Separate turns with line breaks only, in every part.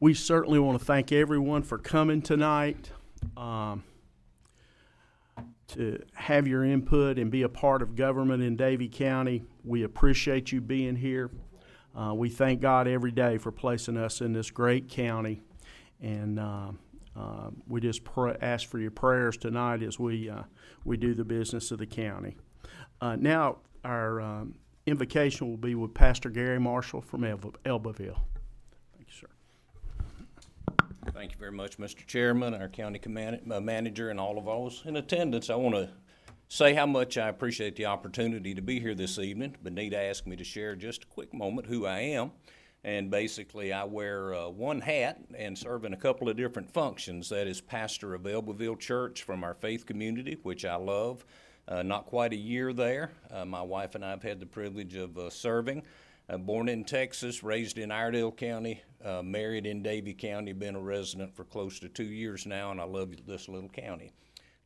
We certainly want to thank everyone for coming tonight, to have your input and be a part of government in Davie County. We appreciate you being here. We thank God every day for placing us in this great county, and we just ask for your prayers tonight as we do the business of the county. Now our invocation will be with Pastor Gary Marshall from Elbaville. Thank you, sir.
Thank you very much, Mr. Chairman, our county manager, and all of those in attendance. I want to say how much I appreciate the opportunity to be here this evening. Benita asked me to share just a quick moment who I am. And basically, I wear one hat and serve in a couple of different functions. That is pastor of Elbaville Church from our faith community, which I love. Not quite a year there. My wife and I have had the privilege of serving. Born in Texas, raised in Iredell County, married in Davie County, been a resident for close to 2 years now, and I love this little county.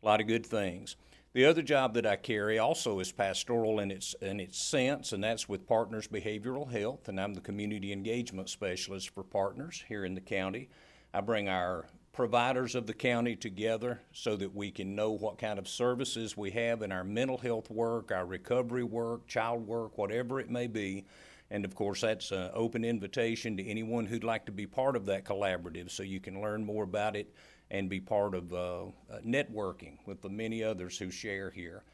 A lot of good things. The other job that I carry also is pastoral in its sense, and that's with Partners Behavioral Health, and I'm the community engagement specialist for Partners here in the county. I bring our providers of the county together so that we can know what kind of services we have in our mental health work, our recovery work, child work, whatever it may be. And of course, that's an open invitation to anyone who'd like to be part of that collaborative, so you can learn more about it and be part of networking with the many others who share here.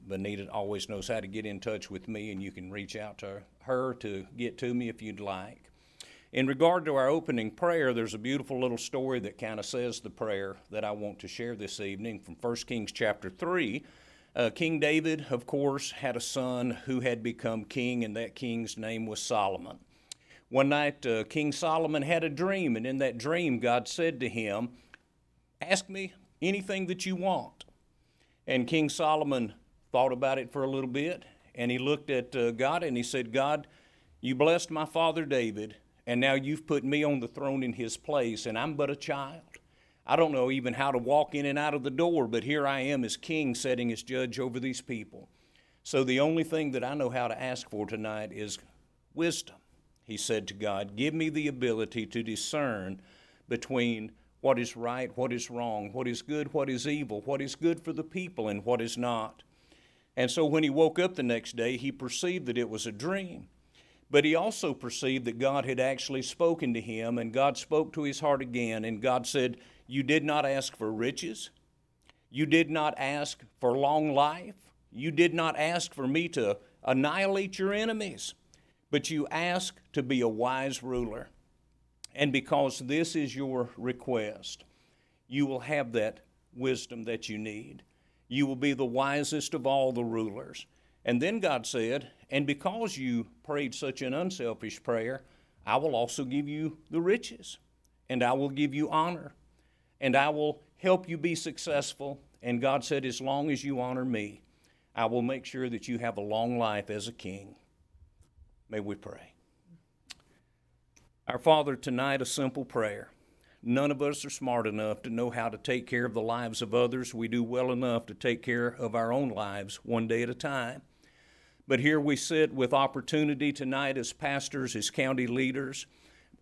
Benita always knows how to get in touch with me, and you can reach out to her to get to me if you'd like. In regard to our opening prayer, there's a beautiful little story that kind of says the prayer that I want to share this evening from 1 Kings chapter 3. King David, of course, had a son who had become king, and that king's name was Solomon. One night, King Solomon had a dream, and in that dream, God said to him, "Ask me anything that you want." And King Solomon thought about it for a little bit, and he looked at God, and he said, "God, you blessed my father David, and now you've put me on the throne in his place, and I'm but a child. I don't know even how to walk in and out of the door, but here I am as king, sitting as judge over these people. So the only thing that I know how to ask for tonight is wisdom." He said to God, "Give me the ability to discern between what is right, what is wrong, what is good, what is evil, what is good for the people, and what is not." And so when he woke up the next day, he perceived that it was a dream. But he also perceived that God had actually spoken to him, and God spoke to his heart again, and God said, "You did not ask for riches. You did not ask for long life. You did not ask for me to annihilate your enemies, but you asked to be a wise ruler. And because this is your request, you will have that wisdom that you need. You will be the wisest of all the rulers." And then God said, "And because you prayed such an unselfish prayer, I will also give you the riches, and I will give you honor, and I will help you be successful." And God said, "As long as you honor me, I will make sure that you have a long life as a king." May we pray. Our Father, tonight a simple prayer. None of us are smart enough to know how to take care of the lives of others. We do well enough to take care of our own lives one day at a time. But here we sit with opportunity tonight as pastors, as county leaders,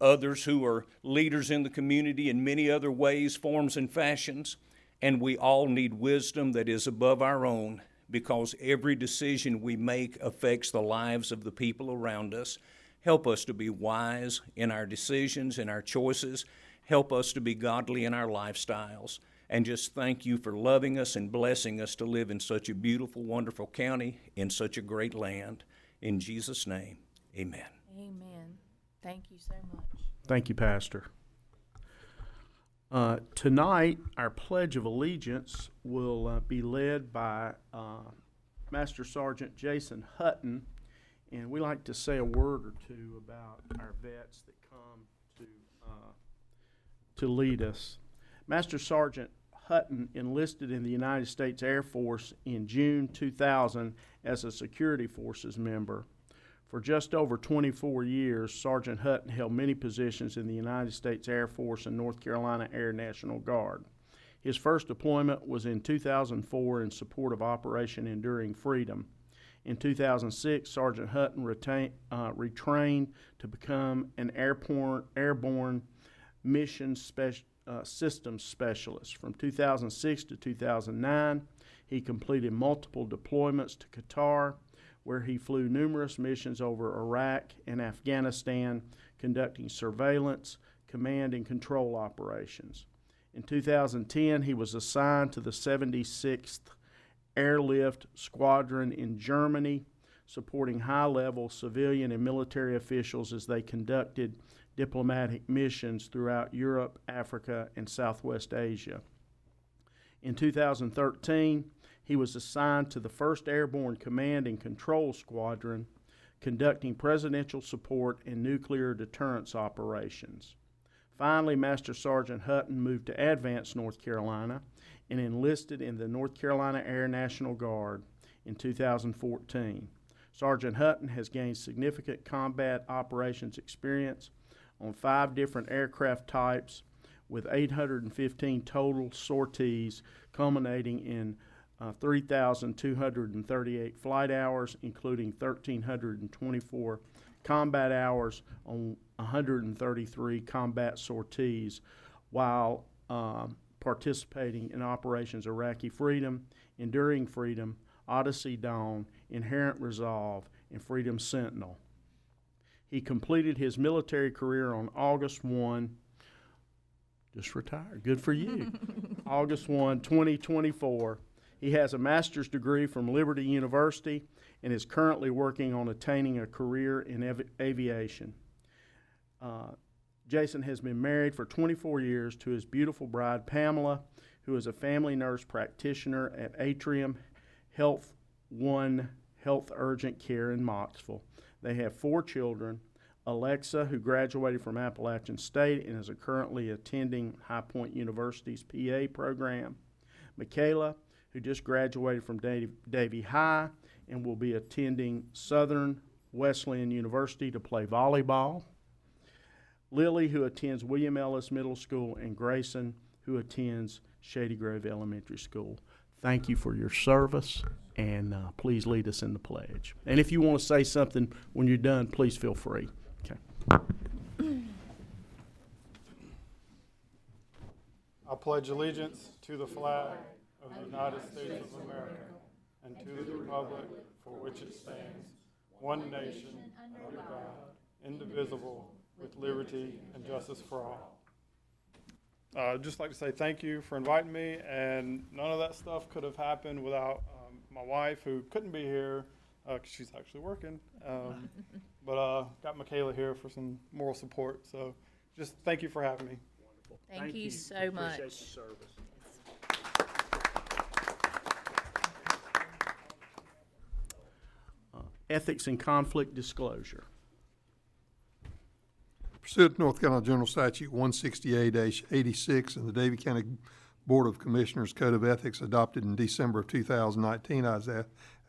others who are leaders in the community in many other ways, forms, and fashions, and we all need wisdom that is above our own, because every decision we make affects the lives of the people around us. Help us to be wise in our decisions, in our choices. Help us to be godly in our lifestyles. And just thank you for loving us and blessing us to live in such a beautiful, wonderful county, in such a great land. In Jesus' name, amen.
Amen. Thank you so much.
Thank you, Pastor. Tonight, our Pledge of Allegiance will be led by Master Sergeant Jason Hutton, and we like to say a word or two about our vets that come to lead us. Master Sergeant Hutton enlisted in the United States Air Force in June 2000 as a security forces member. For just over 24 years, Sergeant Hutton held many positions in the United States Air Force and North Carolina Air National Guard. His first deployment was in 2004 in support of Operation Enduring Freedom. In 2006, Sergeant Hutton retrained to become an airborne mission systems specialist. From 2006 to 2009, he completed multiple deployments to Qatar, where he flew numerous missions over Iraq and Afghanistan, conducting surveillance, command, and control operations. In 2010, he was assigned to the 76th Airlift Squadron in Germany, supporting high-level civilian and military officials as they conducted diplomatic missions throughout Europe, Africa, and Southwest Asia. In 2013, he was assigned to the 1st Airborne Command and Control Squadron, conducting presidential support and nuclear deterrence operations. Finally, Master Sergeant Hutton moved to Advance, North Carolina, and enlisted in the North Carolina Air National Guard in 2014. Sergeant Hutton has gained significant combat operations experience on 5 different aircraft types, with 815 total sorties, culminating in 3,238 flight hours, including 1,324 combat hours on 133 combat sorties, while participating in Operations Iraqi Freedom, Enduring Freedom, Odyssey Dawn, Inherent Resolve, and Freedom Sentinel. He completed his military career on August 1, just retired, good for you, August 1, 2024. He has a master's degree from Liberty University and is currently working on attaining a career in aviation. Jason has been married for 24 years to his beautiful bride, Pamela, who is a family nurse practitioner at Atrium Health One Health Urgent Care in Knoxville. They have 4 children: Alexa, who graduated from Appalachian State and is currently attending High Point University's PA program; Michaela, who just graduated from Davie High and will be attending Southern Wesleyan University to play volleyball; Lily, who attends William Ellis Middle School; and Grayson, who attends Shady Grove Elementary School. Thank you for your service, and please lead us in the pledge. And if you want to say something when you're done, please feel free. Okay.
I pledge allegiance to the flag of the United States of America and to the republic for which it stands, one nation, under God, indivisible, with liberty and justice for all. I'd just like to say thank you for inviting me, and none of that stuff could have happened without my wife, who couldn't be here because she's actually working, but got Michaela here for some moral support. So just thank you for having me.
Wonderful.
Thank you so much.
Appreciate the service. Ethics and conflict disclosure.
Pursuant to North Carolina General Statute 168-86 and the Davie County Board of Commissioners Code of Ethics adopted in December of 2019, I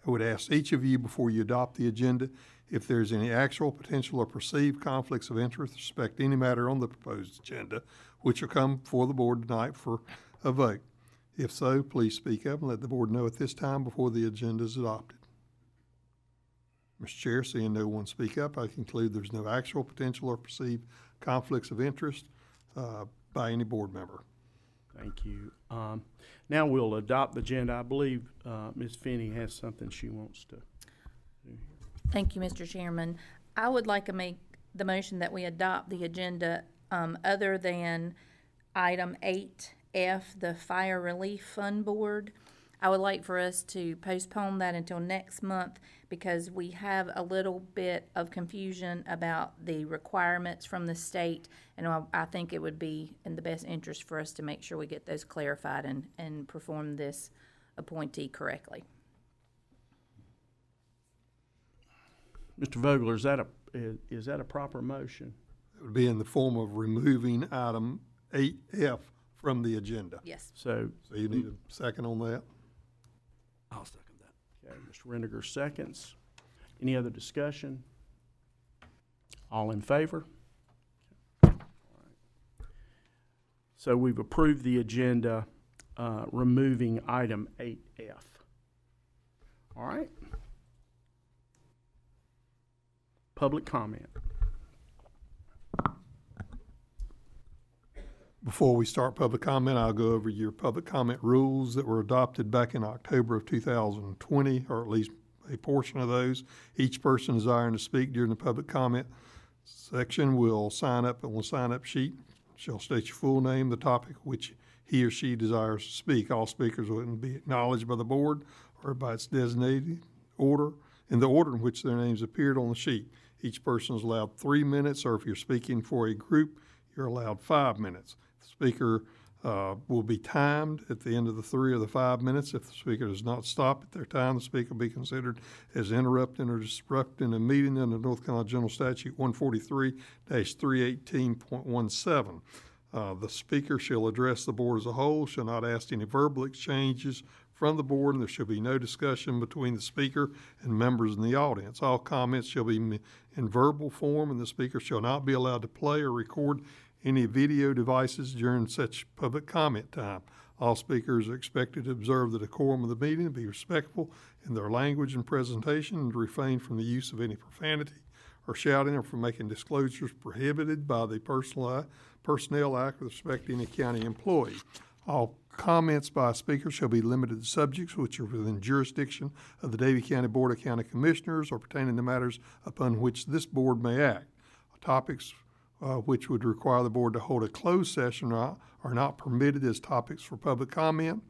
would ask each of you before you adopt the agenda if there's any actual, potential, or perceived conflicts of interest with respect to any matter on the proposed agenda, which will come before the board tonight for a vote. If so, please speak up and let the board know at this time before the agenda is adopted. Mr. Chair, seeing no one speak up, I conclude there's no actual, potential, or perceived conflicts of interest by any board member.
Thank you. Now we'll adopt the agenda. I believe Ms. Finney has something she wants to do.
Thank you, Mr. Chairman. I would like to make the motion that we adopt the agenda other than item 8F, the Fire Relief Fund Board. I would like for us to postpone that until next month because we have a little bit of confusion about the requirements from the state, and I think it would be in the best interest for us to make sure we get those clarified and perform this appointee correctly.
Mr. Vogler, is that a proper motion?
It would be in the form of removing item 8F from the agenda.
Yes.
So
you need a second on that?
I'll second that. Okay, Mr. Renninger seconds. Any other discussion? All in favor? All right. So we've approved the agenda, removing item 8F. All right. public comment.
Before we start public comment, I'll go over your public comment rules that were adopted back in October of 2020, or at least a portion of those. Each person desiring to speak during the public comment section will sign up on the sign-up sheet. Shall state your full name, the topic which he or she desires to speak. All speakers will be acknowledged by the board or by its designated order, in the order in which their names appeared on the sheet. Each person is allowed 3 minutes, or if you're speaking for a group, you're allowed 5 minutes. The speaker will be timed at the end of the 3 or the 5 minutes. If the speaker does not stop at their time, the speaker will be considered as interrupting or disrupting a meeting under North Carolina General Statute 143-318.17. The speaker shall address the board as a whole, shall not ask any verbal exchanges from the board, and there shall be no discussion between the speaker and members in the audience. All comments shall be in verbal form, and the speaker shall not be allowed to play or record any video devices during such public comment time. All speakers are expected to observe the decorum of the meeting, and be respectful in their language and presentation, and to refrain from the use of any profanity or shouting, or from making disclosures prohibited by the Personnel Act with respect to any county employee. All comments by a speaker shall be limited to subjects which are within jurisdiction of the Davie County Board of County Commissioners or pertaining to matters upon which this board may act. Topics which would require the board to hold a closed session are not permitted as topics for public comment.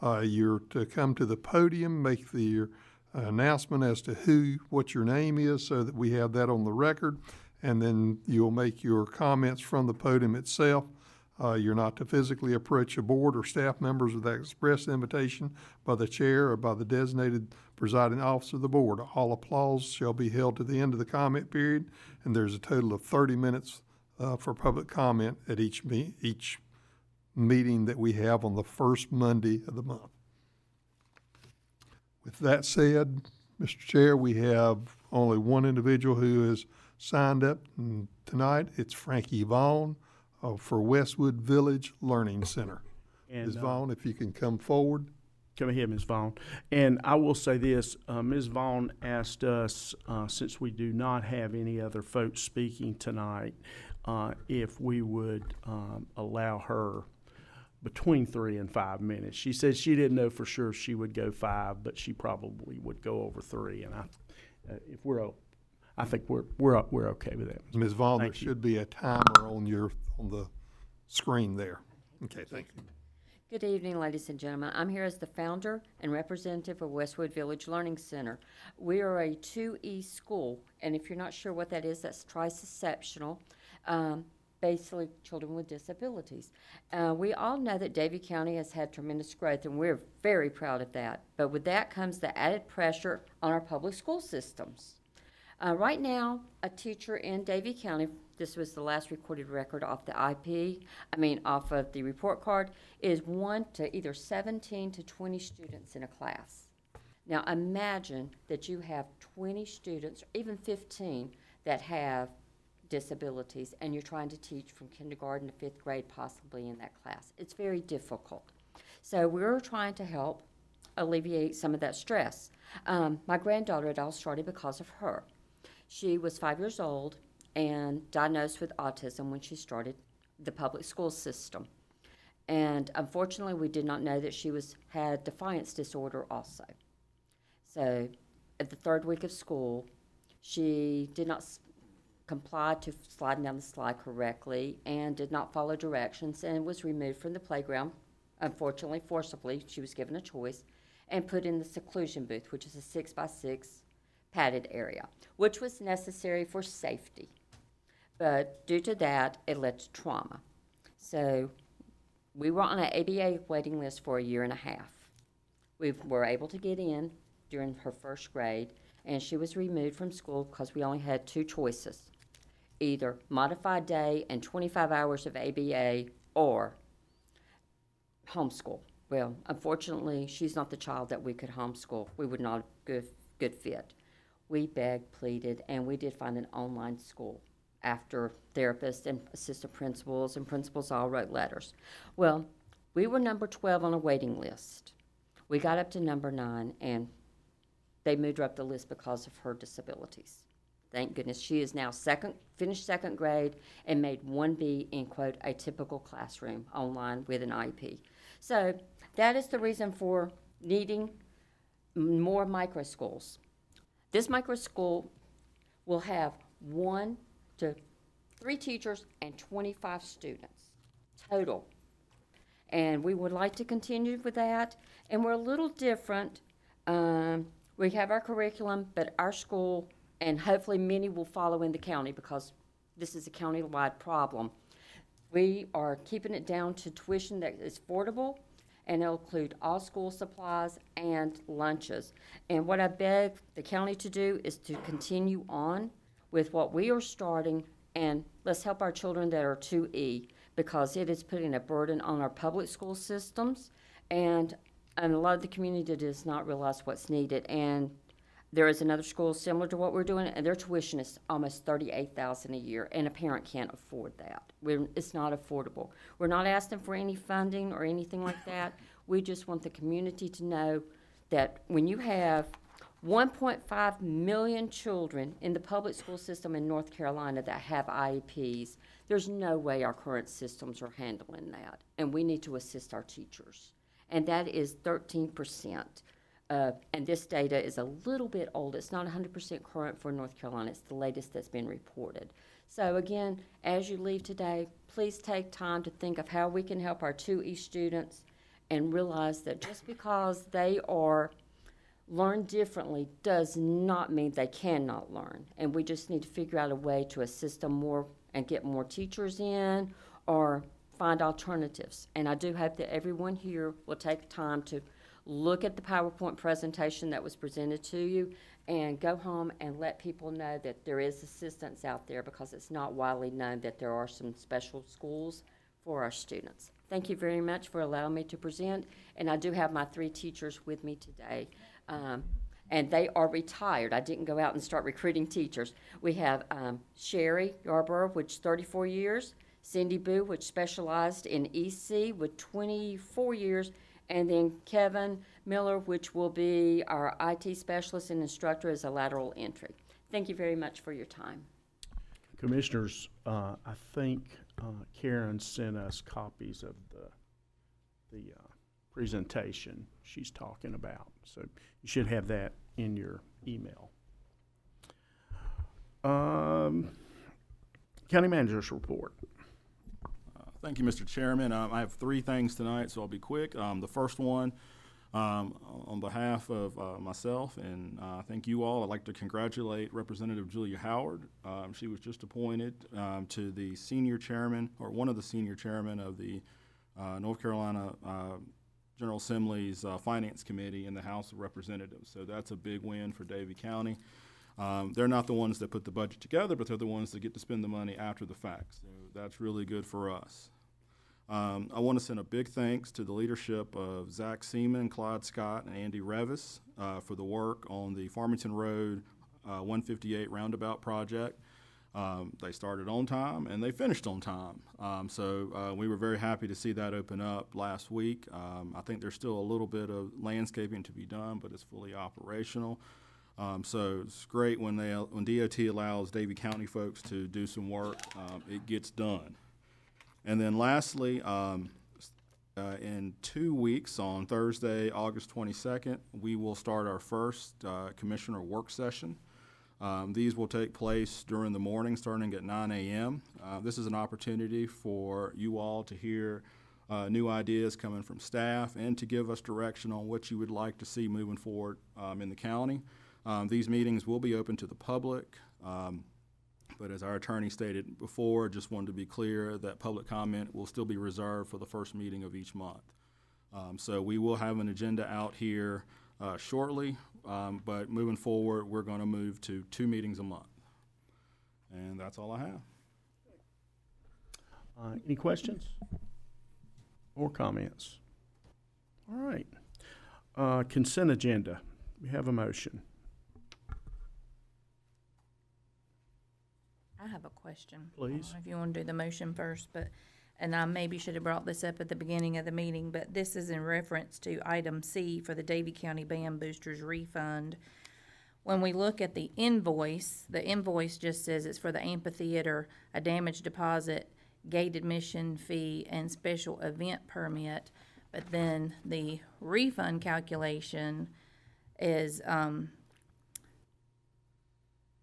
You're to come to the podium, make the announcement as to what your name is, so that we have that on the record, and then you'll make your comments from the podium itself. You're not to physically approach a board or staff members without express invitation by the chair or by the designated presiding officer of the board. All applause shall be held to the end of the comment period, and there's a total of 30 minutes for public comment at each meeting that we have on the first Monday of the month. With that said, Mr. Chair, we have only one individual who has signed up tonight. It's Frankie Vaughn for Westwood Village Learning Center.
And,
Ms. Vaughn, if you can come forward.
Come ahead, Ms. Vaughn. And I will say this, Ms. Vaughn asked us, since we do not have any other folks speaking tonight, if we would allow her between 3 and 5 minutes. She said she didn't know for sure if she would go 5, but she probably would go over 3. And I think we're okay with that.
Ms. Vaughn, there should be a timer on the screen there. Okay, thank you.
Good evening, ladies and gentlemen. I'm here as the founder and representative of Westwood Village Learning Center. We are a 2E school, and if you're not sure what that is, that's triceptional, basically children with disabilities. We all know that Davie County has had tremendous growth, and we're very proud of that. But with that comes the added pressure on our public school systems. Right now, a teacher in Davie County, this was the last recorded record off the off of the report card, is 1 to either 17 to 20 students in a class. Now imagine that you have 20 students, or even 15, that have disabilities, and you're trying to teach from kindergarten to 5th grade possibly in that class. It's very difficult. So we're trying to help alleviate some of that stress. My granddaughter, it all started because of her. She was 5 years old and diagnosed with autism when she started the public school system. And unfortunately, we did not know that she had defiance disorder also. So at the 3rd week of school, she did not comply to sliding down the slide correctly and did not follow directions and was removed from the playground. Unfortunately, forcibly, she was given a choice and put in the seclusion booth, which is a 6x6 padded area, which was necessary for safety. But due to that, it led to trauma. So we were on an ABA waiting list for 1.5 years. We were able to get in during her 1st grade, and she was removed from school because we only had 2 choices: either modified day and 25 hours of ABA or homeschool. Well, unfortunately, she's not the child that we could homeschool. We would not be a good fit. We begged, pleaded, and we did find an online school after therapists and assistant principals and principals all wrote letters. Well, we were number 12 on a waiting list. We got up to number 9, and they moved her up the list because of her disabilities. Thank goodness. She is now finished second grade and made 1B in, quote, a typical classroom online with an IEP. So that is the reason for needing more micro schools. This micro school will have 1 to 3 teachers and 25 students total. And we would like to continue with that. And we're a little different. We have our curriculum, but our school, and hopefully many will follow in the county because this is a county-wide problem. We are keeping it down to tuition that is affordable, and it'll include all school supplies and lunches. And what I beg the county to do is to continue on with what we are starting, and let's help our children that are 2E, because it is putting a burden on our public school systems, and a lot of the community does not realize what's needed. And there is another school similar to what we're doing, and their tuition is almost $38,000 a year, and a parent can't afford that. It's not affordable. We're not asking for any funding or anything like that. We just want the community to know that when you have 1.5 million children in the public school system in North Carolina that have IEPs, there's no way our current systems are handling that, and we need to assist our teachers. And that is 13%. And this data is a little bit old. It's not 100% current for North Carolina. It's the latest that's been reported. So again, as you leave today, please take time to think of how we can help our 2E students and realize that just because they are learn differently does not mean they cannot learn. And we just need to figure out a way to assist them more and get more teachers in or find alternatives. And I do hope that everyone here will take time to look at the PowerPoint presentation that was presented to you and go home and let people know that there is assistance out there, because it's not widely known that there are some special schools for our students. Thank you very much for allowing me to present. And I do have my 3 teachers with me today. And they are retired. I didn't go out and start recruiting teachers. We have Sherry Yarborough, which 34 years, Cindy Boo, which specialized in EC with 24 years, and then Kevin Miller, which will be our IT specialist and instructor as a lateral entry. Thank you very much for your time.
Commissioners, I think Karen sent us copies of the presentation she's talking about. So you should have that in your email. County Manager's report.
Thank you, Mr. Chairman. I have 3 things tonight, so I'll be quick. The first one, on behalf of myself and I thank you all, I'd like to congratulate Representative Julia Howard. She was just appointed to the senior chairman, or one of the senior chairmen of the North Carolina General Assembly's Finance Committee in the House of Representatives. So that's a big win for Davie County. They're not the ones that put the budget together, but they're the ones that get to spend the money after the fact. So that's really good for us. I want to send a big thanks to the leadership of Zach Seaman, Clyde Scott, and Andy Revis for the work on the Farmington Road 158 roundabout project. They started on time and they finished on time. So we were very happy to see that open up last week. I think there's still a little bit of landscaping to be done, but it's fully operational. So it's great when DOT allows Davie County folks to do some work, it gets done. And then lastly, in 2 weeks, on Thursday, August 22nd, we will start our first commissioner work session. These will take place during the morning, starting at 9 a.m. This is an opportunity for you all to hear new ideas coming from staff and to give us direction on what you would like to see moving forward in the county. These meetings will be open to the public, but as our attorney stated before, just wanted to be clear that public comment will still be reserved for the first meeting of each month. So we will have an agenda out here shortly, but moving forward, we're going to move to 2 meetings a month. And that's all I have.
Any questions or comments? All right. Consent agenda. We have a motion.
I have a question.
Please.
I don't know if you want to do the motion first, and I maybe should have brought this up at the beginning of the meeting, but this is in reference to item C for the Davie County Band Boosters refund. when we look at the invoice just says it's for the amphitheater, a damage deposit, gate admission fee, and special event permit. But then the refund calculation is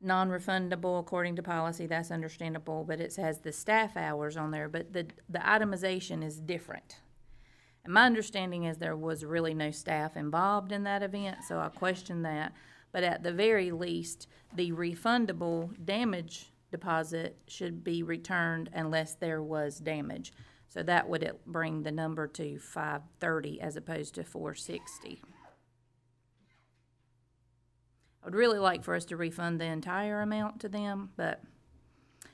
non-refundable according to policy. That's understandable, but it has the staff hours on there, but the itemization is different. And my understanding is there was really no staff involved in that event, so I question that. But at the very least, the refundable damage deposit should be returned unless there was damage. So that would bring the number to $530 as opposed to $460. I would really like for us to refund the entire amount to them, but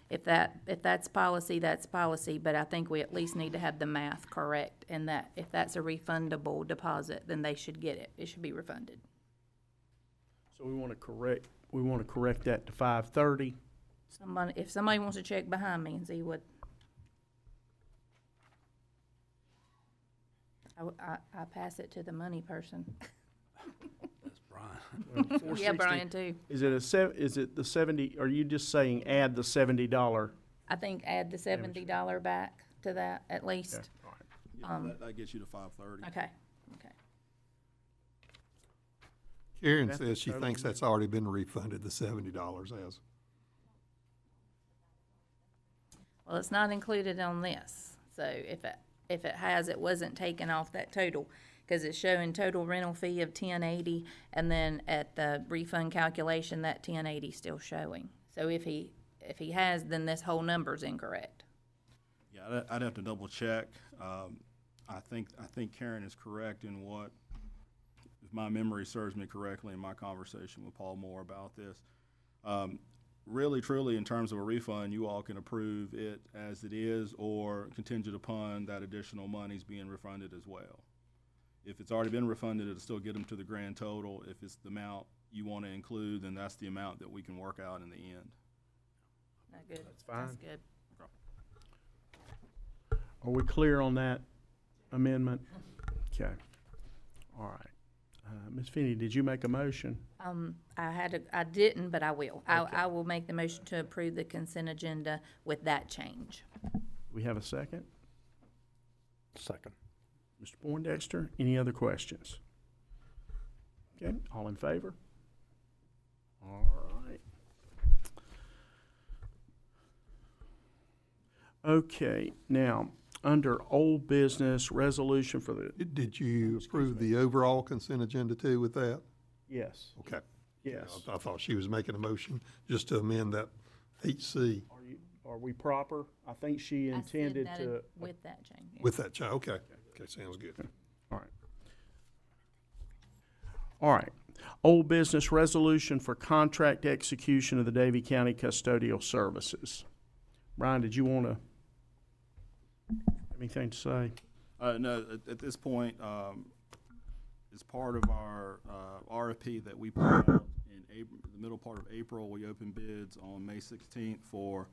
if that's policy, that's policy. But I think we at least need to have the math correct, and that if that's a refundable deposit, then they should get it. It should be refunded.
So we want to correct that to 530.
If somebody wants to check behind me and see what. I pass it to the money person.
That's Brian.
Yeah, Brian too.
Is it the 70, are you just saying add the $70?
I think add the $70 back to that at least.
All right.
Yeah, that gets you to 530.
Okay.
Karen
That's
says she
totally
thinks that's already been refunded, the $70 as.
Well, it's not included on this, so if it has, it wasn't taken off that total, because it's showing total rental fee of $1080, and then at the refund calculation, that $1080 still showing. So if he has, then this whole number's incorrect.
Yeah, I'd have to double check. I think Karen is correct in what, if my memory serves me correctly in my conversation with Paul Moore about this. Really, truly, in terms of a refund, you all can approve it as it is or contingent upon that additional money's being refunded as well. If it's already been refunded, it'll still get them to the grand total. If it's the amount you want to include, then that's the amount that we can work out in the end.
Not good.
That's fine.
That's good.
Are we clear on that amendment? Okay. All right. Ms. Finney, did you make a motion?
I didn't, but I will.
Okay.
I will make the motion to approve the consent agenda with that change.
We have a second?
Second.
Mr. Poindexter, any other questions? Okay, all in favor? All right. Okay, now, under old business resolution for the,
Did you approve the overall consent agenda too with that?
yes,
Okay.
yes.
I thought she was making a motion just to amend that HC
Are we proper? I think she intended
I said
to.
that with that change. Yeah.
with that child. Okay. Okay, sounds good.
All right. All right. Old business resolution for contract execution of the Davie County Custodial Services. Brian, did you want to, anything to say?
No, at this point, as part of our RFP that we put out in the middle part of April, we opened bids on May 16th for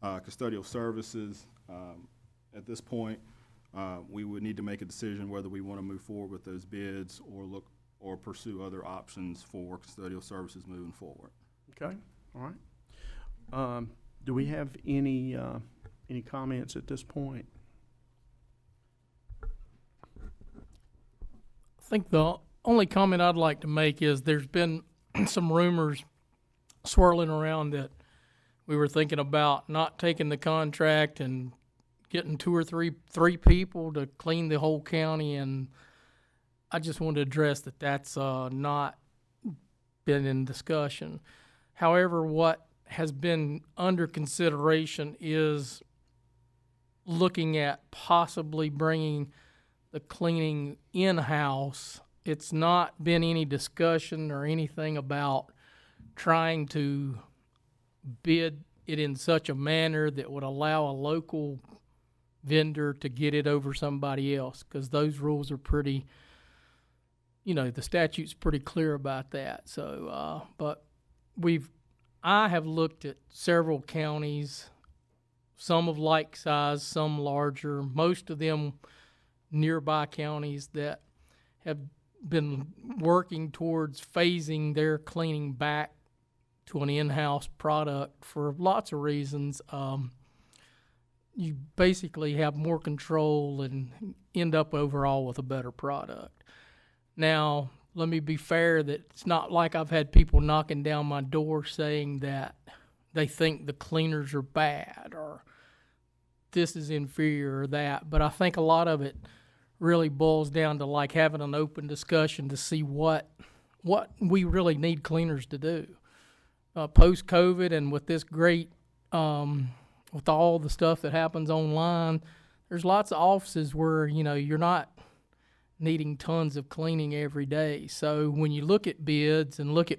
custodial services. At this point, we would need to make a decision whether we want to move forward with those bids or pursue other options for custodial services moving forward.
Okay, all right. Do we have any comments at this point?
I think the only comment I'd like to make is there's been some rumors swirling around that we were thinking about not taking the contract and getting two or three people to clean the whole county, and I just wanted to address that that's not been in discussion. However, what has been under consideration is looking at possibly bringing the cleaning in-house. It's not been any discussion or anything about trying to bid it in such a manner that would allow a local vendor to get it over somebody else, because those rules are pretty, the statute's pretty clear about that. So, but I have looked at several counties, some of like size, some larger, most of them nearby counties that have been working towards phasing their cleaning back to an in-house product for lots of reasons. You basically have more control and end up overall with a better product. Now, let me be fair that it's not like I've had people knocking down my door saying that they think the cleaners are bad or this is inferior or that, but I think a lot of it really boils down to like having an open discussion to see what we really need cleaners to do. Post-COVID and with this great, with all the stuff that happens online, there's lots of offices where, you're not needing tons of cleaning every day. So when you look at bids and look at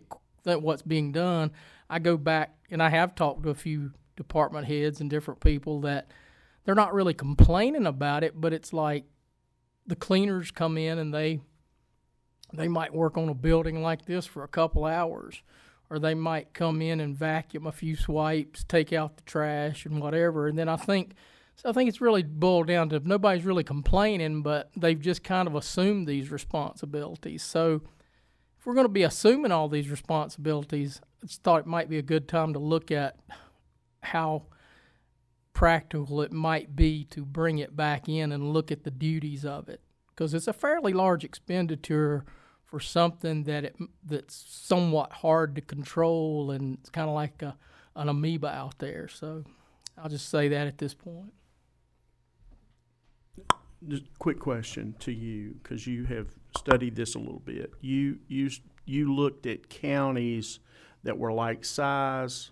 what's being done, I go back and I have talked to a few department heads and different people that they're not really complaining about it, but it's like the cleaners come in and they might work on a building like this for a couple hours, or they might come in and vacuum a few swipes, take out the trash and whatever. And then I think it's really boiled down to nobody's really complaining, but they've just kind of assumed these responsibilities. So if we're going to be assuming all these responsibilities, I just thought it might be a good time to look at how practical it might be to bring it back in and look at the duties of it, because it's a fairly large expenditure for something that's somewhat hard to control, and it's kind of like an amoeba out there. So I'll just say that at this point.
Just a quick question to you, because you have studied this a little bit. You looked at counties that were like size,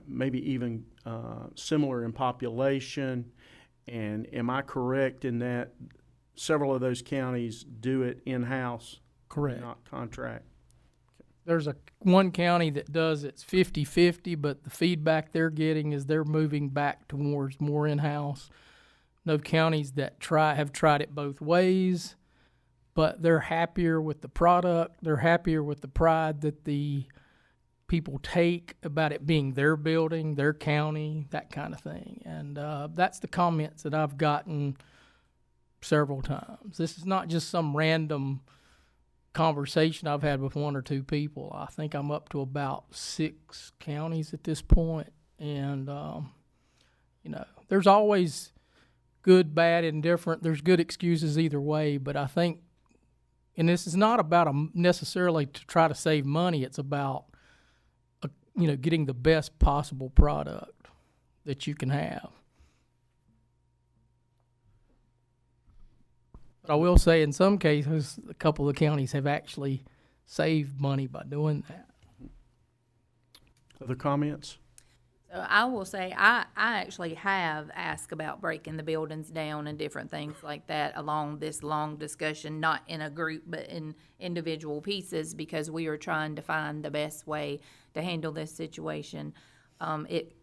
maybe even similar in population, and am I correct in that several of those counties do it in-house?
Correct.
Not contract?
There's one county that does it's 50-50, but the feedback they're getting is they're moving back towards more in-house. No counties that have tried it both ways, but they're happier with the product. They're happier with the pride that the people take about it being their building, their county, that kind of thing. And that's the comments that I've gotten several times. This is not just some random conversation I've had with one or two people. I think I'm up to about 6 counties at this point. And, there's always good, bad, indifferent. There's good excuses either way. But I think, and this is not about necessarily to try to save money. It's about, getting the best possible product that you can have. But I will say in some cases, a couple of counties have actually saved money by doing that.
Other comments?
So I will say, I actually have asked about breaking the buildings down and different things like that along this long discussion, not in a group, but in individual pieces, because we are trying to find the best way to handle this situation. It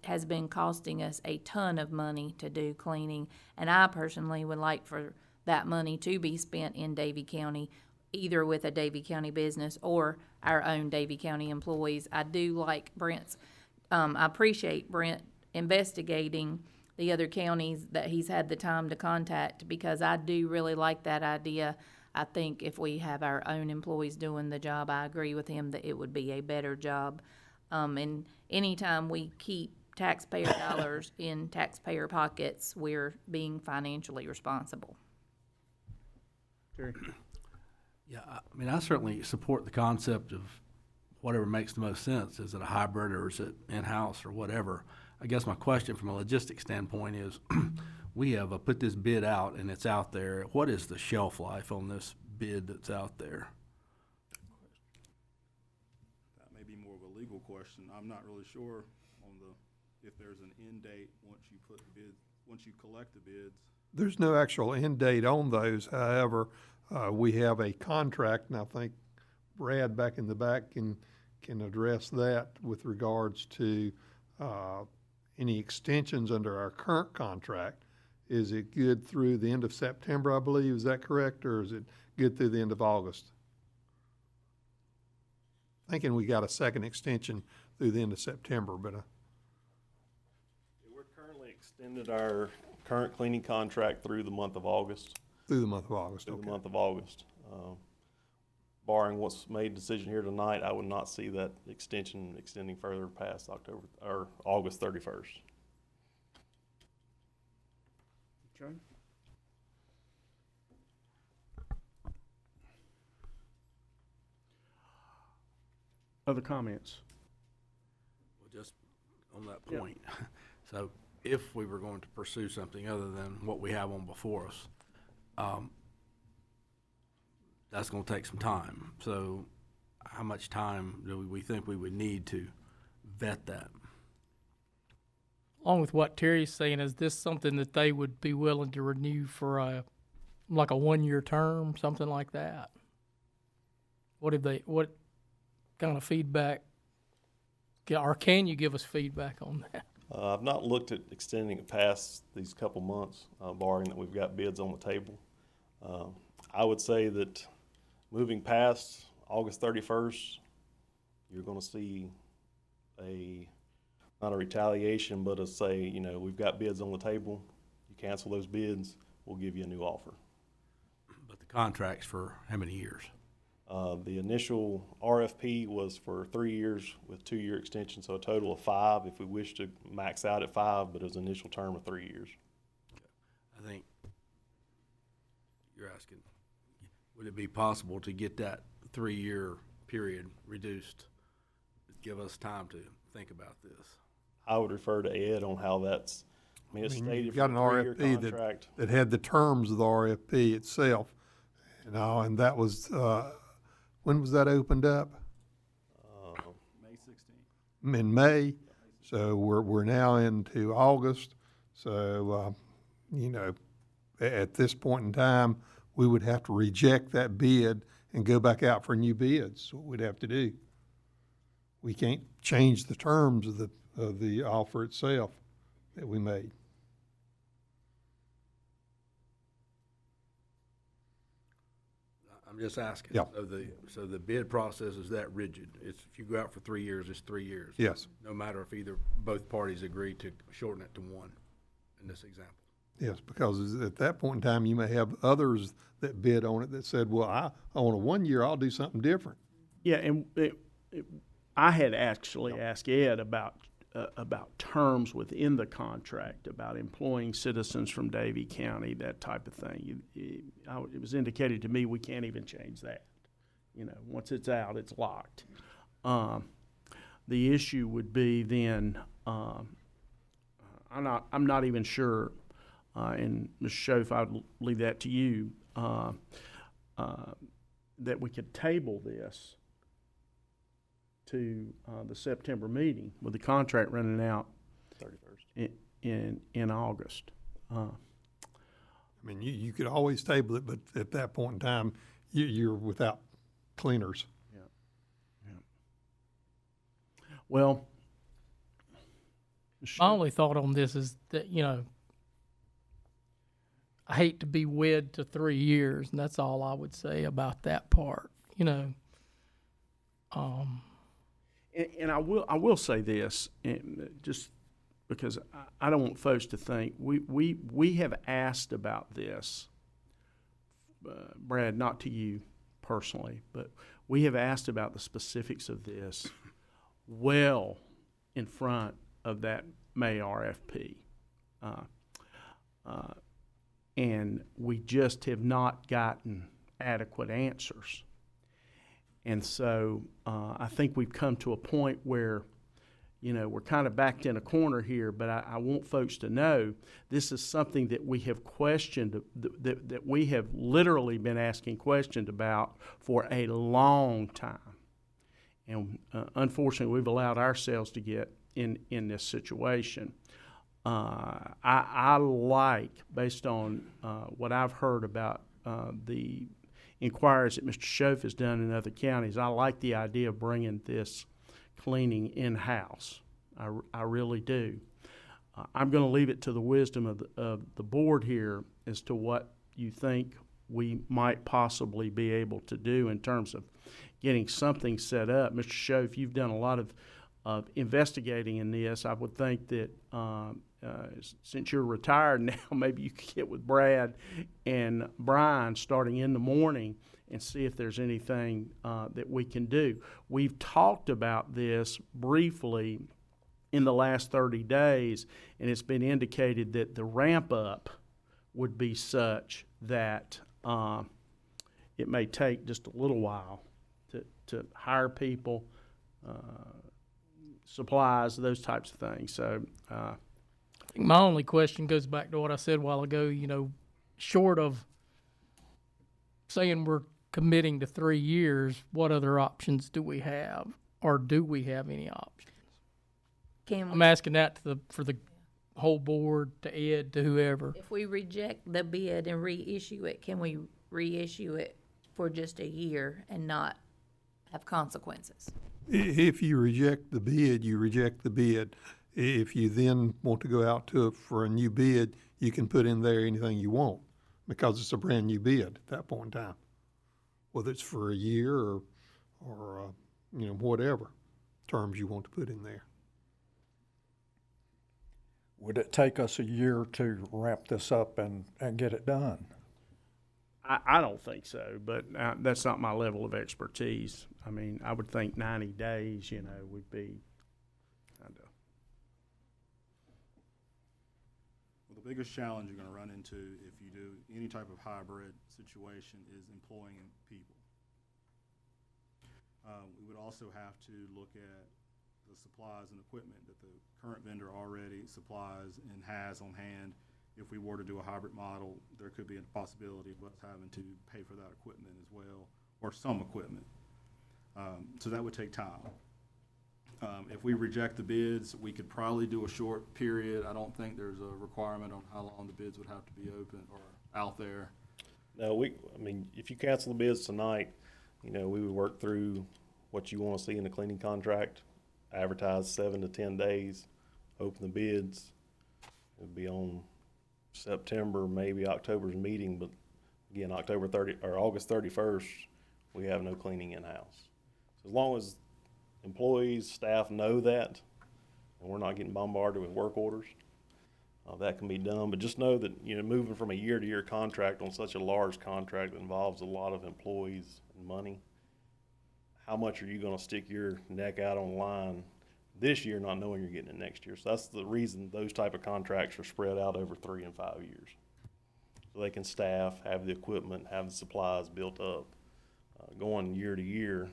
has been costing us a ton of money to do cleaning, and I personally would like for that money to be spent in Davie County, either with a Davie County business or our own Davie County employees. I do like Brent's. I appreciate Brent investigating the other counties that he's had the time to contact, because I do really like that idea. I think if we have our own employees doing the job, I agree with him that it would be a better job. And anytime we keep taxpayer dollars in taxpayer pockets, we're being financially responsible.
Jerry?
Yeah, I certainly support the concept of whatever makes the most sense. Is it a hybrid or is it in-house or whatever? I guess my question from a logistics standpoint is, we have put this bid out and it's out there. What is the shelf life on this bid that's out there?
That may be more of a legal question. I'm not really sure on if there's an end date once you collect the bids.
There's no actual end date on those. However, we have a contract, and I think Brad back in the back can address that with regards to any extensions under our current contract. Is it good through the end of September, I believe? Is that correct, or is it good through the end of August? Thinking we got a second extension through the end of September, but
We're currently extended our current cleaning contract through the month of August.
Through the month of August,
through the
okay.
month of August. Barring what's made decision here tonight, I would not see that extending further past October or August 31st.
Okay. Other comments?
Well, just on that point, so if we were going to pursue something other than what we have on before us, that's gonna take some time. So how much time do we think we would need to vet that?
Along with what Terry's saying, is this something that they would be willing to renew for like a 1-year term, something like that? What kind of feedback, or can you give us feedback on that?
I've not looked at extending it past these couple months, barring that we've got bids on the table. I would say that moving past August 31st, you're going to see not a retaliation, but say, we've got bids on the table. You cancel those bids, we'll give you a new offer.
But the contract's for how many years?
The initial RFP was for 3 years with 2-year extension, so a total of 5 if we wish to max out at 5, but it was an initial term of 3 years.
I think you're asking, would it be possible to get that 3-year period reduced? Give us time to think about this.
I would refer to Ed on how that's, it's stated
You've
for
got
a
an
3-year
RFP
contract.
that had the terms of the RFP itself, and that was, when was that opened up?
May 16th.
In May, so we're now into August, so, at this point in time, we would have to reject that bid and go back out for new bids. That's what we'd have to do. We can't change the terms of the offer itself that we made.
I'm just asking.
Yeah.
So the bid process is that rigid? It's, if you go out for 3 years, it's 3 years?
Yes,
No matter if both parties agree to shorten it to 1 in this example?
yes, because at that point in time, you may have others that bid on it that said, well, I want a 1 year, I'll do something different.
Yeah, and I had actually asked Ed about terms within the contract, about employing citizens from Davie County, that type of thing. It was indicated to me we can't even change that. Once it's out, it's locked. The issue would be then, I'm not even sure, and Ms. Schoaf, I'd leave that to you, that we could table this to the September meeting with the contract running out
31st.
in August.
You could always table it, but at that point in time, you're without cleaners.
Well,
My only thought on this is that, I hate to be wed to 3 years, and that's all I would say about that part,
And I will say this, just because I don't want folks to think, we have asked about this, Brad, not to you personally, but we have asked about the specifics of this well in front of that May RFP. And we just have not gotten adequate answers. And so I think we've come to a point where, we're kind of backed in a corner here, but I want folks to know this is something that we have questioned, that we have literally been asking questions about for a long time. And unfortunately, we've allowed ourselves to get in this situation. I like, based on what I've heard about the inquiries that Mr. Schoaf has done in other counties, I like the idea of bringing this cleaning in-house. I really do. I'm going to leave it to the wisdom of the board here as to what you think we might possibly be able to do in terms of getting something set up. Mr. Schoaf, you've done a lot of of investigating in this. I would think that since you're retired now, maybe you could get with Brad and Brian starting in the morning and see if there's anything that we can do. We've talked about this briefly in the last 30 days, and it's been indicated that the ramp up would be such that it may take just a little while to hire people, supplies, those types of things. So
I think my only question goes back to what I said a while ago, you know, short of saying we're committing to 3 years, what other options do we have? Or do we have any options? I'm asking that for the whole board, to Ed, to whoever.
If we reject the bid and reissue it, can we reissue it for just a year and not have consequences?
If you reject the bid, you reject the bid. If you then want to go out for a new bid, you can put in there anything you want because it's a brand new bid at that point in time, whether it's for a year or whatever terms you want to put in there.
Would it take us a year to wrap this up and get it done?
I don't think so, but that's not my level of expertise. I mean, I would think 90 days, would be kind of.
Well, the biggest challenge you're going to run into if you do any type of hybrid situation is employing people. We would also have to look at the supplies and equipment that the current vendor already supplies and has on hand. If we were to do a hybrid model, there could be a possibility of us having to pay for that equipment as well, or some equipment. So that would take time. If we reject the bids, we could probably do a short period. I don't think there's a requirement on how long the bids would have to be open or out there.
No, if you cancel the bids tonight, we would work through what you want to see in the cleaning contract, advertise 7 to 10 days, open the bids. It would be on September, maybe October's meeting, but again, August 31st, we have no cleaning in-house. So as long as employees, staff know that, and we're not getting bombarded with work orders, that can be done. But just know that, moving from a year-to-year contract on such a large contract that involves a lot of employees and money, how much are you going to stick your neck out on the line this year not knowing you're getting it next year? So that's the reason those type of contracts are spread out over 3 and 5 years. So they can staff, have the equipment, have the supplies built up. Going year to year,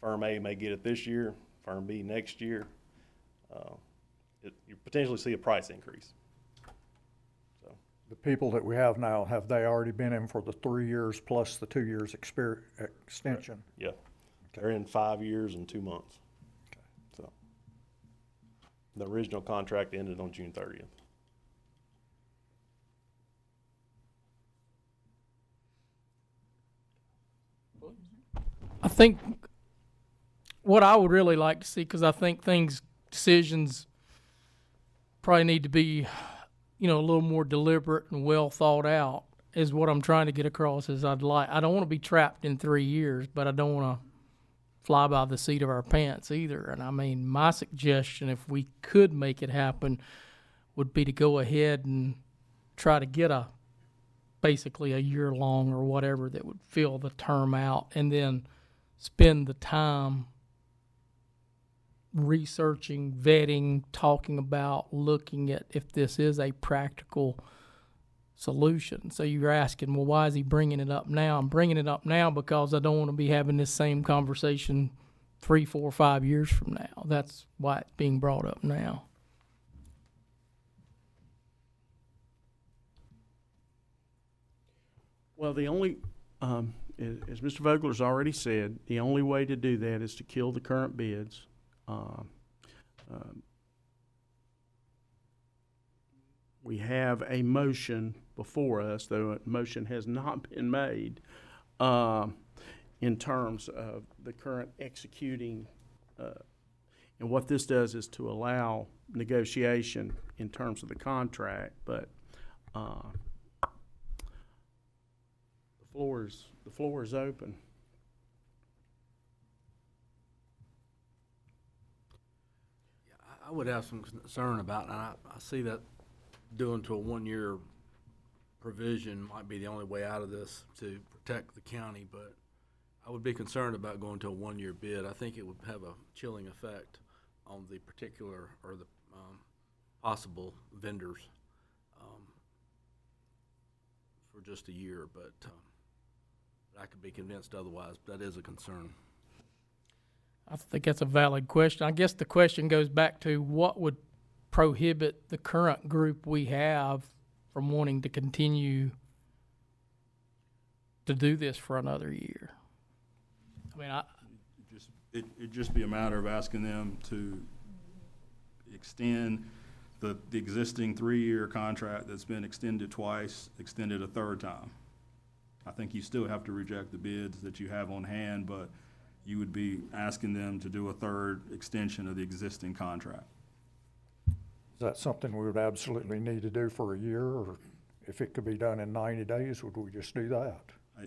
firm A may get it this year, firm B next year. You potentially see a price increase. So
The people that we have now, have they already been in for the 3 years plus the 2 years extension?
yeah, they're in 5 years and 2 months.
Okay.
So the original contract ended on June 30th.
I think what I would really like to see, because I think decisions probably need to be, a little more deliberate and well thought out, is what I'm trying to get across. Is I don't want to be trapped in 3 years, but I don't want to fly by the seat of our pants either. And I mean, my suggestion, if we could make it happen, would be to go ahead and try to get basically a year long or whatever that would fill the term out, and then spend the time researching, vetting, talking about, looking at if this is a practical solution. So you're asking, well, why is he bringing it up now? I'm bringing it up now because I don't want to be having this same conversation 3, 4, 5 years from now. That's why it's being brought up now.
Well, the only, as Mr. Vogler's already said, the only way to do that is to kill the current bids. We have a motion before us, though a motion has not been made, in terms of the current executing. And what this does is to allow negotiation in terms of the contract, but the floor is open.
I would have some concern about, and I see that doing to a one-year provision might be the only way out of this to protect the county, but I would be concerned about going to a one-year bid. I think it would have a chilling effect on the particular or the possible vendors for just a year, but I could be convinced otherwise. That is a concern.
I think that's a valid question. I guess the question goes back to what would prohibit the current group we have from wanting to continue to do this for another year. I mean,
It'd just be a matter of asking them to extend the existing 3-year contract that's been extended twice, extended a third time. I think you still have to reject the bids that you have on hand, but you would be asking them to do a third extension of the existing contract.
Is that something we would absolutely need to do for a year, or if it could be done in 90 days, would we just do that?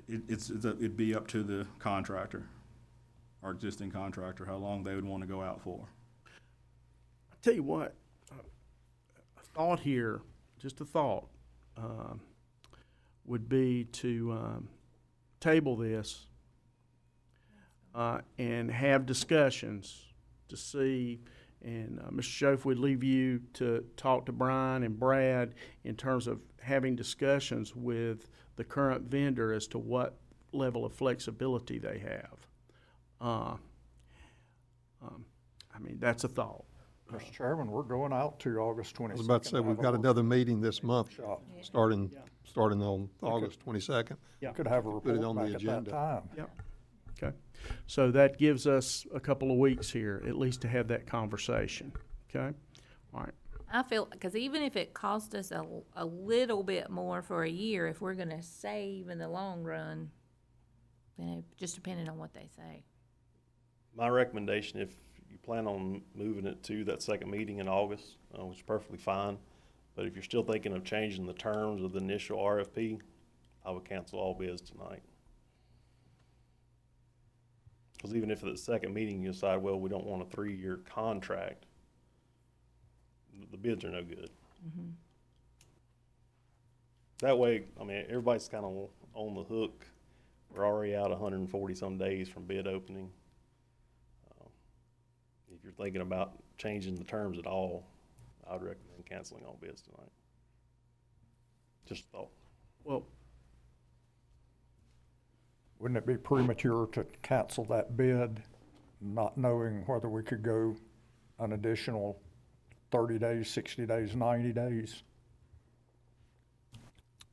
It'd be up to the contractor, our existing contractor, how long they would want to go out for.
I tell you what, a thought here, just a thought, would be to table this and have discussions to see, and Mr. Schoaf would leave you to talk to Brian and Brad in terms of having discussions with the current vendor as to what level of flexibility they have. I mean, that's a thought.
Mr. Chairman, we're going out to August 22nd.
I was about to say, we've got another meeting this month, starting on August 22nd.
Could have a
Put it on
report
the
back at that
agenda.
time.
Yep. Okay. So that gives us a couple of weeks here, at least to have that conversation. Okay? All right.
I feel, because even if it cost us a little bit more for a year, if we're gonna save in the long run, you know, just depending on what they say.
My recommendation, if you plan on moving it to that second meeting in August, which is perfectly fine, but if you're still thinking of changing the terms of the initial RFP, I would cancel all bids tonight. Because even if at the second meeting you decide, well, we don't want a 3-year contract, the bids are no good.
Mm-hmm.
That way, I mean, everybody's kind of on the hook. We're already out 140 some days from bid opening. If you're thinking about changing the terms at all, I would recommend canceling all bids tonight. Just a thought.
Well,
Wouldn't it be premature to cancel that bid, not knowing whether we could go an additional 30 days, 60 days, 90 days?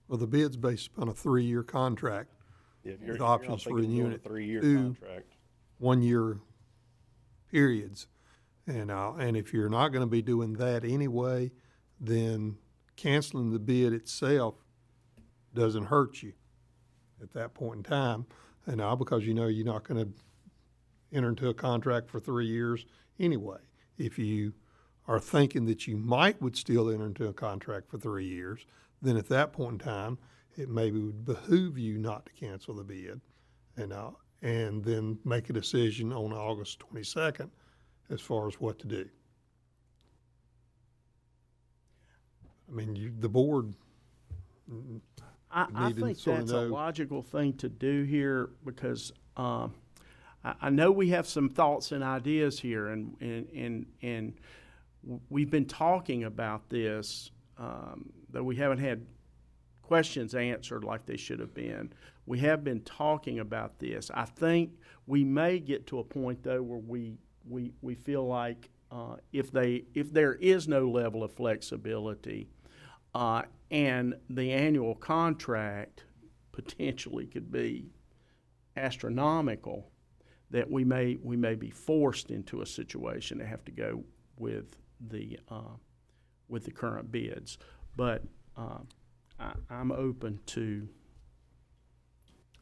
Well, the bid's based upon a 3-year contract
Yeah, if
with
you're not
options for
thinking of doing
renewing
a 3-year
two
contract.
1-year periods. And if you're not gonna be doing that anyway, then canceling the bid itself doesn't hurt you at that point in time. And now, because you know you're not gonna enter into a contract for 3 years anyway. If you are thinking that you would still enter into a contract for 3 years, then at that point in time, it maybe would behoove you not to cancel the bid and then make a decision on August 22nd as far as what to do. I mean, the board
I
need to
think
sort of
that's a
know.
logical thing to do here because I know we have some thoughts and ideas here, and we've been talking about this, though we haven't had questions answered like they should have been. We have been talking about this. I think we may get to a point, though, where we feel like if there is no level of flexibility and the annual contract potentially could be astronomical, that we may be forced into a situation to have to go with the current bids. But I'm open to.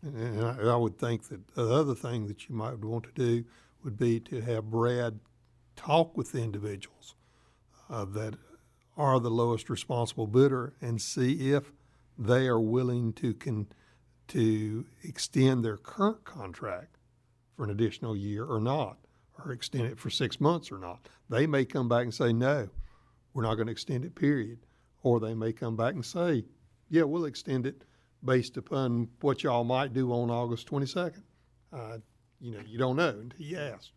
And I would think that the other thing that you might want to do would be to have Brad talk with the individuals that are the lowest responsible bidder and see if they are willing to extend their current contract for an additional year or not, or extend it for 6 months or not. They may come back and say, no, we're not gonna extend it, period. Or they may come back and say, yeah, we'll extend it based upon what y'all might do on August 22nd. You know, you don't know until you ask.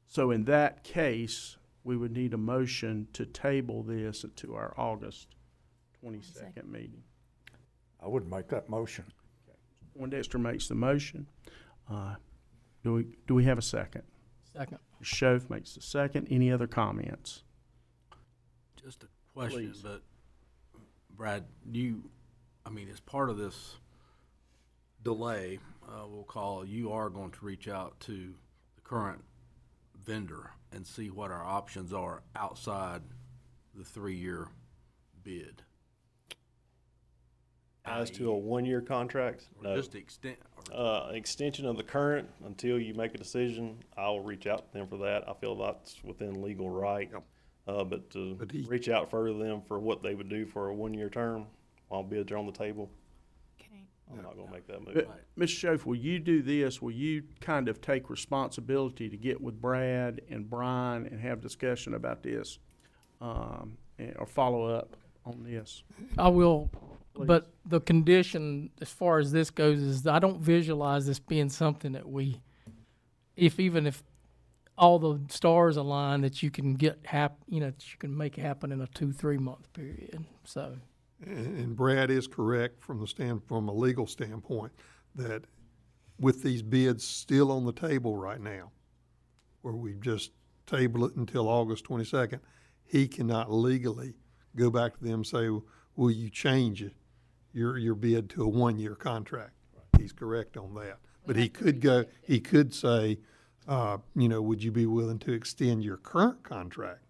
So in that case, we would need a motion to table this to our August 22nd meeting.
I would make that motion.
Poindexter makes the motion. Do we have a second?
Second.
Schoaf makes the second. Any other comments?
Just a question,
Please.
but Brad, as part of this delay, we'll call, you are going to reach out to the current vendor and see what our options are outside the 3-year bid.
As to a 1-year contract,
Or
no.
just extend,
Extension of the current until you make a decision, I'll reach out to them for that. I feel that's within legal right.
Yep.
But to
But he-
reach out further to them for what they would do for a 1-year term while bids are on the table, I'm not gonna make that move.
Ms. Schoaf, will you do this? Will you kind of take responsibility to get with Brad and Brian and have discussion about this? Or follow up on this?
I will,
Please.
but the condition as far as this goes is I don't visualize this being something that even if all the stars align, that you can that you can make happen in a 2-3 month period. So.
And Brad is correct from a legal standpoint, that with these bids still on the table right now, where we've just tabled it until August 22nd, he cannot legally go back to them and say, will you change it, your bid to a 1-year contract? He's correct on that. But he could say, would you be willing to extend your current contract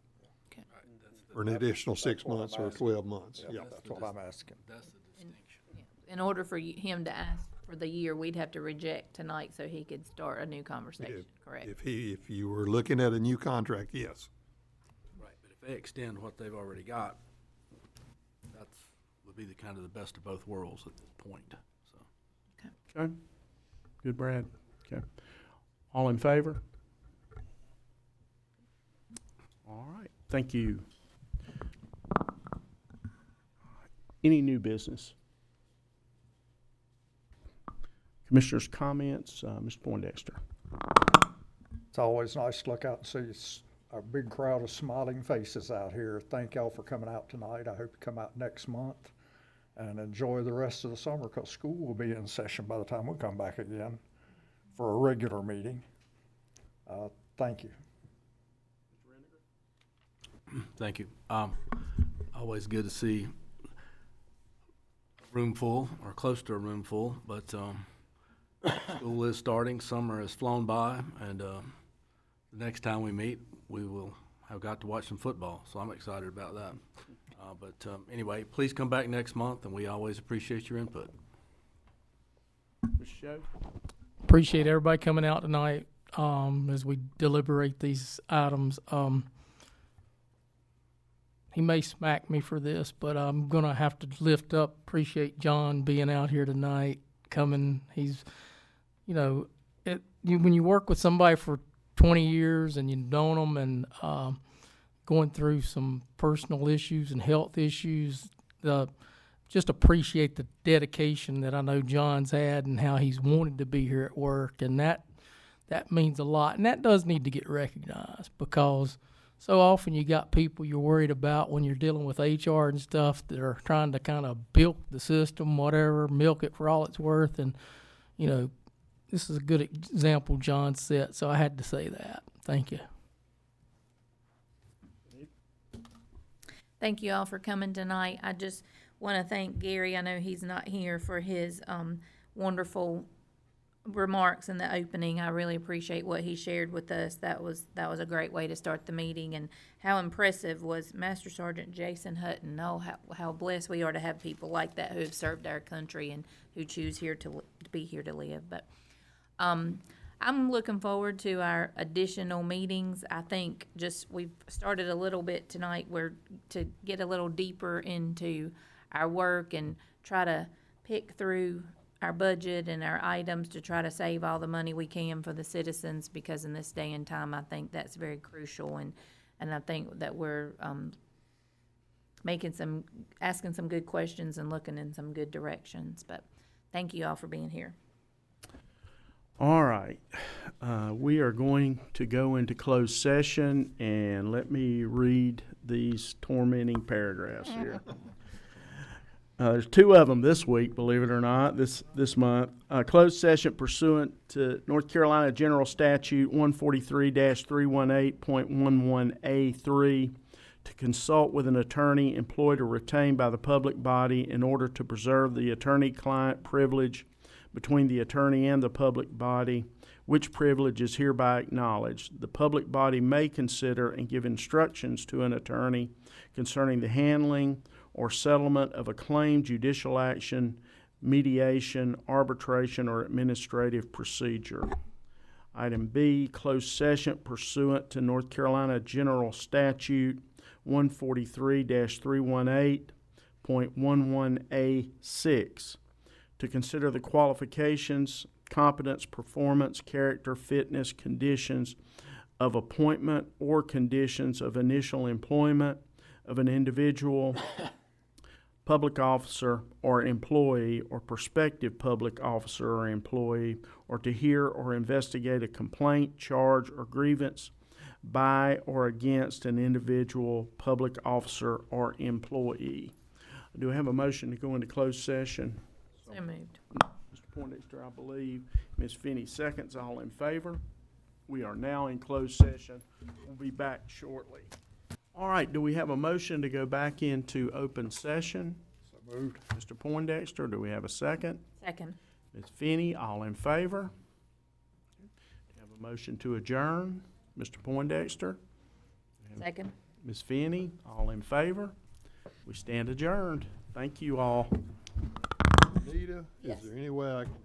for an additional 6 months or 12 months? Yeah.
That's what I'm asking.
that's the distinction.
In order for him to ask for the year, we'd have to reject tonight so he could start a new conversation, correct?
If you were looking at a new contract, yes.
Right, but if they extend what they've already got, would be the kind of the best of both worlds at this point, so.
Okay. Good, Brad. Okay. All in favor? All right. Thank you. Any new business? Commissioners' comments, Mr. Poindexter.
It's always nice to look out and see a big crowd of smiling faces out here. Thank y'all for coming out tonight. I hope you come out next month and enjoy the rest of the summer, because school will be in session by the time we come back again for a regular meeting. Thank you.
Thank you. Always good to see a room full, or close to a room full, but school is starting, summer has flown by, and the next time we meet, we will have got to watch some football, so I'm excited about that. Anyway, please come back next month, and we always appreciate your input.
Ms. Schoaf?
Appreciate everybody coming out tonight as we deliberate these items. He may smack me for this, but I'm going to have to appreciate John being out here tonight, coming. He's, when you work with somebody for 20 years and you've known them and going through some personal issues and health issues, just appreciate the dedication that I know John's had and how he's wanted to be here at work, and that means a lot. And that does need to get recognized, because so often you got people you're worried about when you're dealing with HR and stuff that are trying to kind of bilk the system, whatever, milk it for all it's worth. And, this is a good example John set, so I had to say that. Thank you.
Thank you all for coming tonight. I just want to thank Gary. I know he's not here, for his wonderful remarks in the opening. I really appreciate what he shared with us. That was a great way to start the meeting. And how impressive was Master Sergeant Jason Hutton. Oh, how blessed we are to have people like that who have served our country and who choose here to be here to live. But I'm looking forward to our additional meetings. I think we've started a little bit tonight to get a little deeper into our work and try to pick through our budget and our items to try to save all the money we can for the citizens, because in this day and time, I think that's very crucial, and I think that we're, asking some good questions and looking in some good directions, but thank you all for being here.
All right. We are going to go into closed session, and let me read these tormenting paragraphs here. There's two of them this week, believe it or not, this month. Closed session pursuant to North Carolina General Statute 143-318.11A3 to consult with an attorney employed or retained by the public body in order to preserve the attorney-client privilege between the attorney and the public body, which privilege is hereby acknowledged. The public body may consider and give instructions to an attorney concerning the handling or settlement of a claim, judicial action, mediation, arbitration, or administrative procedure. Item B, closed session pursuant to North Carolina General Statute 143-318.11A6 to consider the qualifications, competence, performance, character, fitness, conditions of appointment or conditions of initial employment of an individual, public officer or employee, or prospective public officer or employee, or to hear or investigate a complaint, charge, or grievance by or against an individual public officer or employee. Do I have a motion to go into closed session?
So moved.
Mr. Poindexter, I believe. Ms. Finney seconds. All in favor? We are now in closed session. We'll be back shortly. All right, do we have a motion to go back into open session?
So moved.
Mr. Poindexter, do we have a second?
Second.
Ms. Finney, all in favor? Do you have a motion to adjourn? Mr. Poindexter?
Second.
Ms. Finney, all in favor? We stand adjourned. Thank you all.
Anita, is
Yes.
there any way I can